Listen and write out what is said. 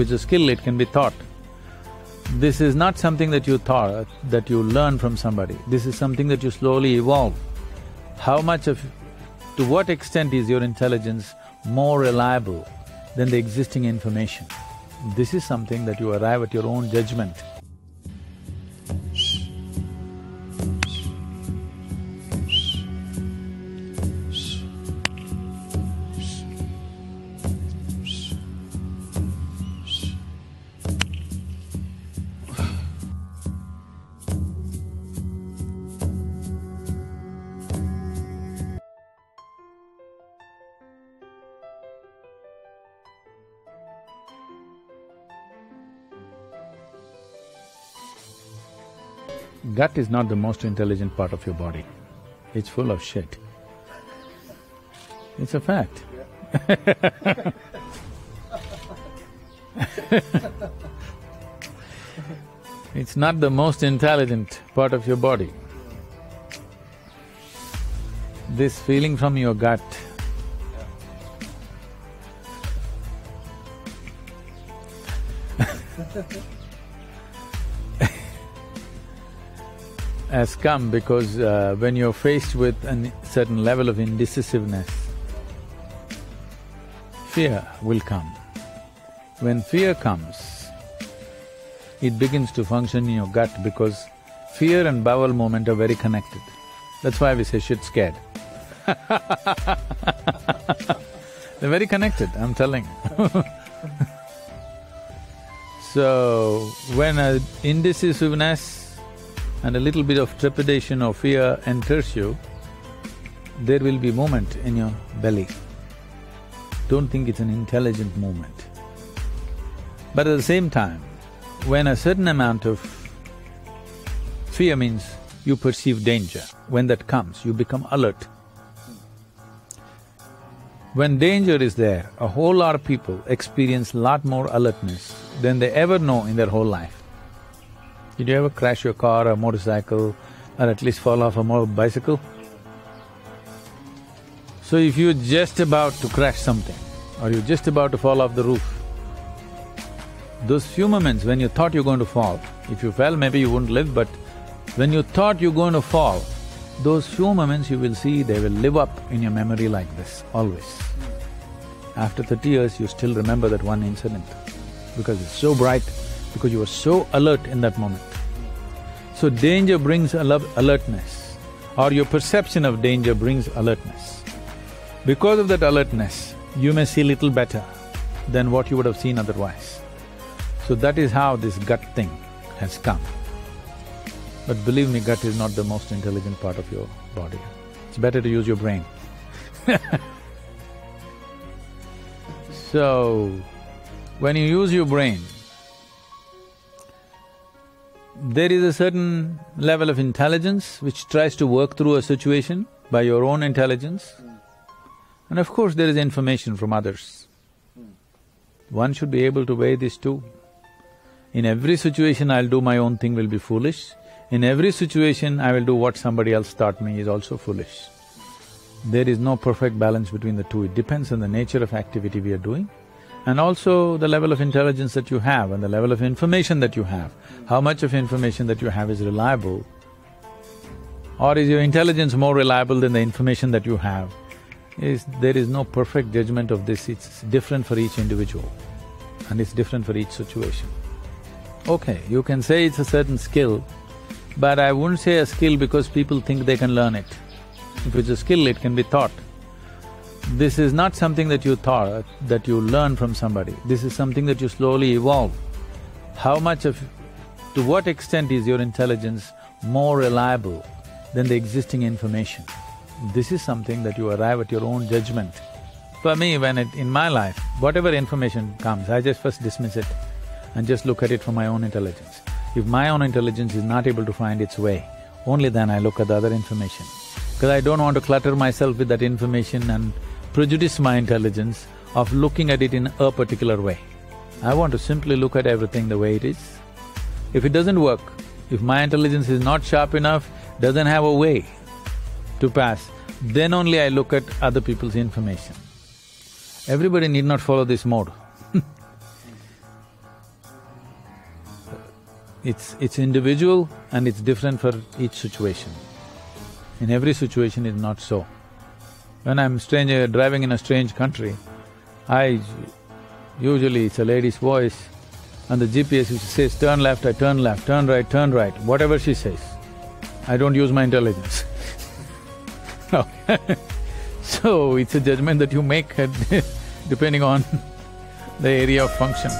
It's a skill, it can be taught. This is not something that you thought, that you learn from somebody. This is something that you slowly evolve. To what extent is your intelligence more reliable than the existing information? This is something that you arrive at your own judgment. Gut is not the most intelligent part of your body. It's full of shit. It's a fact. It's not the most intelligent part of your body. This feeling from your gut has come because when you're faced with a certain level of indecisiveness, fear will come. When fear comes, it begins to function in your gut because fear and bowel movement are very connected. That's why we say shit scared. They're very connected, I'm telling you. So, when an indecisiveness and a little bit of trepidation or fear enters you, there will be movement in your belly. Don't think it's an intelligent movement. But at the same time, when a certain amount of fear means you perceive danger, when that comes, you become alert. When danger is there, a whole lot of people experience lot more alertness than they ever know in their whole life. Did you ever crash your car or motorcycle or at least fall off a bicycle? So if you're just about to crash something or you're just about to fall off the roof, those few moments when you thought you're going to fall, if you fell maybe you wouldn't live, but when you thought you're going to fall, those few moments you will see they will live up in your memory like this, always. After 30 years you still remember that one incident because it's so bright, because you were so alert in that moment. So danger brings alertness, or your perception of danger brings alertness. Because of that alertness, you may see little better than what you would have seen otherwise. So that is how this gut thing has come. But believe me, gut is not the most intelligent part of your body. It's better to use your brain. So, when you use your brain, there is a certain level of intelligence which tries to work through a situation by your own intelligence. And of course, there is information from others. One should be able to weigh these two. In every situation, I'll do my own thing will be foolish. In every situation, I will do what somebody else taught me is also foolish. There is no perfect balance between the two. It depends on the nature of activity we are doing and also the level of intelligence that you have and the level of information that you have. How much of information that you have is reliable, or is your intelligence more reliable than the information that you have? There is no perfect judgment of this, it's different for each individual and it's different for each situation. Okay, you can say it's a certain skill, but I wouldn't say a skill because people think they can learn it. If it's a skill, it can be taught. This is not something that you thought, that you learn from somebody. This is something that you slowly evolve. To what extent is your intelligence more reliable than the existing information? This is something that you arrive at your own judgment. For me, in my life, whatever information comes, I just first dismiss it and just look at it from my own intelligence. If my own intelligence is not able to find its way, only then I look at the other information. Because I don't want to clutter myself with that information and prejudice my intelligence of looking at it in a particular way. I want to simply look at everything the way it is. If it doesn't work, if my intelligence is not sharp enough, doesn't have a way to pass, then only I look at other people's information. Everybody need not follow this mode. It's individual and it's different for each situation. In every situation it's not so. When I'm driving in a strange country, usually it's a lady's voice, and the GPS which says turn left, I turn left, turn right, whatever she says. I don't use my intelligence. No. So it's a judgment that you make depending on the area of function.